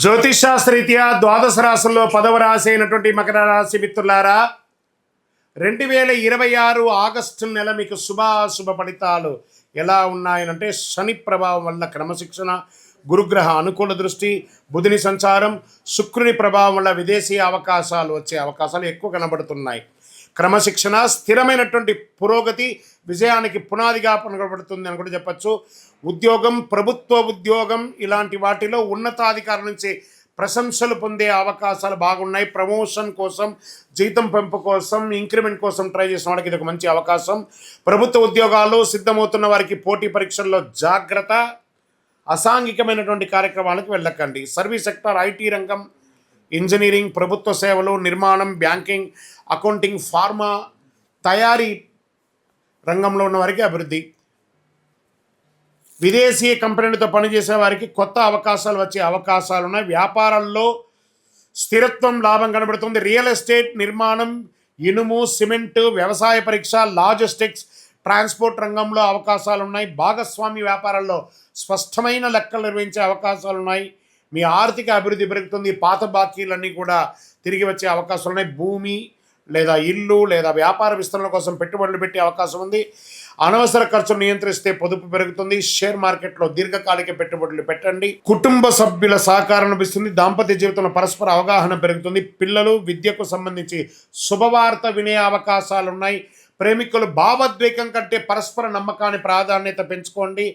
జ్యోతిషాస్త్రరీత్యా ద్వాదశ రాశుల్లో 10వ రాశి అయినటువంటి మకర రాశి మిత్రులారా, 2026 ఆగస్టు నెల మీకు శుభాశుభ ఫలితాలు ఎలా ఉన్నాయనంటే, శని ప్రభావం వల్ల క్రమశిక్షణ, గురుగ్రహ అనుకూల దృష్టి, బుధుని సంచారం, శుక్రుని ప్రభావం వల్ల విదేశీ అవకాశాలు వచ్చే అవకాశాలు ఎక్కువ కనబడుతున్నాయి. క్రమశిక్షణ, స్థిరమైనటువంటి పురోగతి విజయానికి పునాదిగా కనబడుతుంది అని కూడా చెప్పచ్చు. ఉద్యోగం, ప్రభుత్వ ఉద్యోగం ఇలాంటి వాటిలో ఉన్నతాధికారుల నుంచి ప్రశంసలు పొందే అవకాశాలు బాగున్నాయి. ప్రమోషన్ కోసం, జీతం పెంపు కోసం, ఇంక్రిమెంట్ కోసం ట్రై చేసిన వాళ్ళకి ఇది ఒక మంచి అవకాశం. ప్రభుత్వ ఉద్యోగాలు సిద్ధమవుతున్న వారికి పోటీ పరీక్షల్లో జాగ్రత్త. అసాంఘికమైనటువంటి కార్యక్రమాలకు వెళ్ళకండి. సర్వీస్ సెక్టార్, ఐటీ రంగం, ఇంజనీరింగ్, ప్రభుత్వ సేవలు, నిర్మాణం, బ్యాంకింగ్, అకౌంటింగ్, ఫార్మా, తయారీ రంగంలో ఉన్న వారికి అభివృద్ధి. విదేశీ కంపెనీలతో పనిచేసే వారికి కొత్త అవకాశాలు వచ్చే అవకాశాలు ఉన్నాయి. వ్యాపారాల్లో స్థిరత్వం, లాభం కనబడుతుంది. రియల్ ఎస్టేట్, నిర్మాణం, ఇనుము, సిమెంటు, వ్యవసాయ పరీక్ష, లాజిస్టిక్స్, ట్రాన్స్పోర్ట్ రంగంలో అవకాశాలు ఉన్నాయి. భాగస్వామి వ్యాపారాల్లో స్పష్టమైన లెక్కలు నిర్వహించే అవకాశాలు ఉన్నాయి. మీ ఆర్థిక అభివృద్ధి పెరుగుతుంది. పాత బాకీలన్నీ కూడా తిరిగి వచ్చే అవకాశాలు ఉన్నాయి. భూమి లేదా ఇల్లు లేదా వ్యాపార విస్తరణ కోసం పెట్టుబడులు పెట్టే అవకాశం ఉంది. అనవసర ఖర్చులు నియంత్రిస్తే పొదుపు పెరుగుతుంది. షేర్ మార్కెట్లో దీర్ఘకాలిక పెట్టుబడులు పెట్టండి. కుటుంబ సభ్యుల సహకారం లభిస్తుంది. దాంపత్య జీవితంలో పరస్పర అవగాహన పెరుగుతుంది. పిల్లలు, విద్యకు సంబంధించి శుభవార్త వినే అవకాశాలు ఉన్నాయి. ప్రేమికులు భావోద్వేగం కంటే పరస్పర నమ్మకాన్ని ప్రాధాన్యత పెంచుకోండి.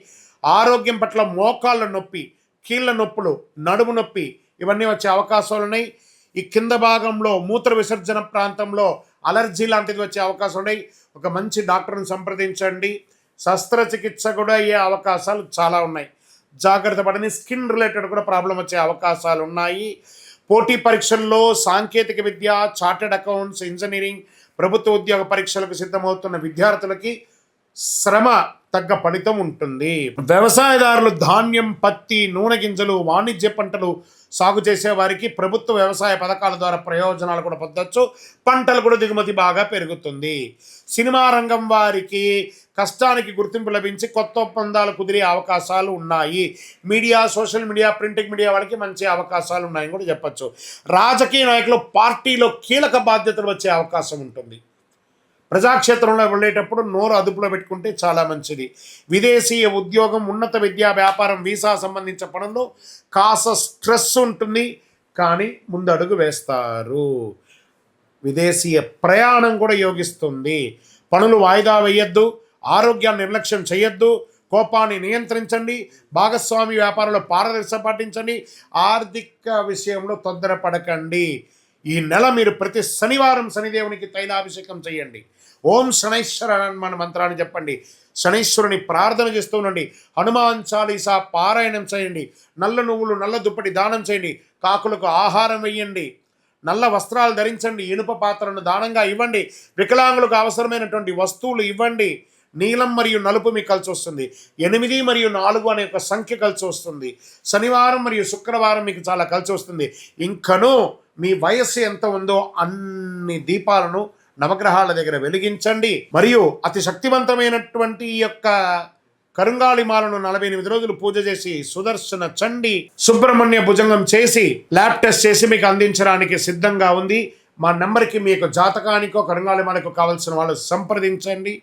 ఆరోగ్యం పట్ల మోకాళ్ళ నొప్పి, కీళ్ళ నొప్పులు, నడుము నొప్పి ఇవన్నీ వచ్చే అవకాశాలు ఉన్నాయి. ఈ కింద భాగంలో మూత్ర విసర్జన ప్రాంతంలో అలర్జీ లాంటిది వచ్చే అవకాశం ఉన్నాయి. ఒక మంచి డాక్టర్ని సంప్రదించండి. శస్త్రచికిత్స కూడా అయ్యే అవకాశాలు చాలా ఉన్నాయి. జాగ్రత్త పడని. స్కిన్ రిలేటెడ్ కూడా ప్రాబ్లం వచ్చే అవకాశాలు ఉన్నాయి. పోటీ పరీక్షల్లో సాంకేతిక విద్య, చార్టెడ్ అకౌంట్స్, ఇంజనీరింగ్, ప్రభుత్వ ఉద్యోగ పరీక్షలకు సిద్ధమవుతున్న విద్యార్థులకి శ్రమ తగ్గ ఫలితం ఉంటుంది. వ్యవసాయదారులు ధాన్యం, పత్తి, నూనె గింజలు, వాణిజ్య పంటలు సాగు చేసే వారికి ప్రభుత్వ వ్యవసాయ పథకాల ద్వారా ప్రయోజనాలు కూడా పొందవచ్చు. పంటలు కూడా దిగుమతి బాగా పెరుగుతుంది. సినిమా రంగం వారికి కష్టానికి గుర్తింపు లభించి కొత్త ఒప్పందాలు కుదిరే అవకాశాలు ఉన్నాయి. Media, social media, printing media వాళ్ళకి మంచి అవకాశాలు ఉన్నాయని కూడా చెప్పచ్చు. రాజకీయ నాయకులు పార్టీలో కీలక బాధ్యతలు వచ్చే అవకాశం ఉంటుంది. ప్రజాక్షేత్రంలో వెళ్ళేటప్పుడు నోరు అదుపులో పెట్టుకుంటే చాలా మంచిది. విదేశీయ ఉద్యోగం, ఉన్నత విద్యా, వ్యాపారం, వీసా సంబంధించిన పనుల్లో కాస్త స్ట్రెస్ ఉంటుంది, కానీ ముందు అడుగు వేస్తారు. విదేశీయ ప్రయాణం కూడా యోగిస్తుంది. పనులు వాయిదా వేయద్దు. ఆరోగ్యాన్ని నిర్లక్ష్యం చేయొద్దు. కోపాన్ని నియంత్రించండి. భాగస్వామి వ్యాపారంలో పారదర్శకత పాటించండి. ఆర్థిక విషయంలో తొందరపడకండి. ఈ నెల మీరు ప్రతి శనివారం శనిదేవునికి తైలాభిషేకం చేయండి. ఓం శనైశ్వర మన మంత్రాన్ని చెప్పండి. శనైశ్వరుని ప్రార్థన చేస్తూ ఉండండి. హనుమాన్ చాలీసా పారాయణం చేయండి. నల్ల నువ్వులు, నల్ల దుప్పటి దానం చేయండి. కాకులకు ఆహారం వేయండి. నల్ల వస్త్రాలు ధరించండి. ఇనుప పాత్రను దానంగా ఇవ్వండి. వికలాంగులకు అవసరమైనటువంటి వస్తువులు ఇవ్వండి. నీలం మరియు నలుపు మీకు కలిసి వస్తుంది. 8 మరియు 4 అనే ఒక సంఖ్య కలిసి వస్తుంది. శనివారం మరియు శుక్రవారం మీకు చాలా కలిసి వస్తుంది. ఇంకనూ మీ వయస్సు ఎంత ఉందో అన్ని దీపాలను నవగ్రహాల దగ్గర వెలిగించండి. మరియు అతి శక్తివంతమైనటువంటి ఈ యొక్క కరుంగాళిమాలను 48 రోజులు పూజ చేసి సుదర్శన చండి, సుబ్రహ్మణ్య భుజంగం చేసి ల్యాబ్ టెస్ట్ చేసి మీకు అందించడానికి సిద్ధంగా ఉంది. మా నెంబర్కి మీకు జాతకానికో కరుంగాళిమాలకు కావాల్సిన వాళ్ళు సంప్రదించండి.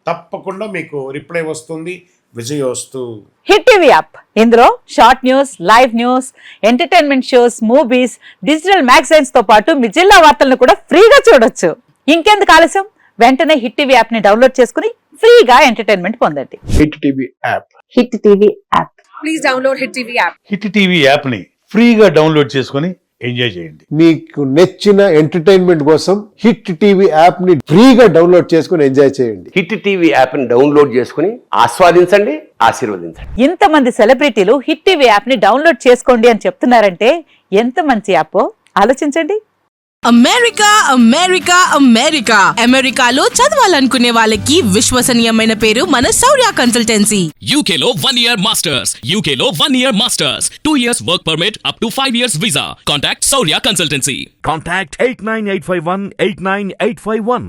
తప్పకుండా మీకు రిప్లై వస్తుంది. విజయోస్తు. హిట్ టీవీ యాప్, ఇందులో short news, live news, entertainment shows, movies, digital magazines తో పాటు మీ జిల్లా వార్తలను కూడా ఫ్రీగా చూడొచ్చు. ఇంకెందుకు ఆలస్యం, వెంటనే హిట్ టీవీ యాప్ ని డౌన్లోడ్ చేసుకుని ఫ్రీగా ఎంటర్టైన్మెంట్ పొందండి. Hit TV app. Hit TV app. Please download hit TV app. Hit TV app ని ఫ్రీగా డౌన్లోడ్ చేసుకుని ఎంజాయ్ చేయండి. మీకు నచ్చిన ఎంటర్టైన్మెంట్ కోసం హిట్ టీవీ యాప్ ని ఫ్రీగా డౌన్లోడ్ చేసుకుని ఎంజాయ్ చేయండి. హిట్ టీవీ యాప్ ని డౌన్లోడ్ చేసుకుని ఆస్వాదించండి, ఆశీర్వదించండి. ఇంతమంది సెలబ్రిటీలు హిట్ టీవీ యాప్ ని డౌన్లోడ్ చేసుకోండి అని చెప్తున్నారంటే ఎంత మంచి యాప్ ఆలోచించండి. అమెరికా అమెరికా అమెరికా అమెరికాలో చదవాలనుకునే వాళ్ళకి విశ్వసనీయమైన పేరు మన శౌర్య కన్సల్టెన్సీ. UK లో 1 year masters, UK లో 1 year masters, 2 years work permit up to 5 years visa. Contact Saurya Consultancy. Contact 89851 89851.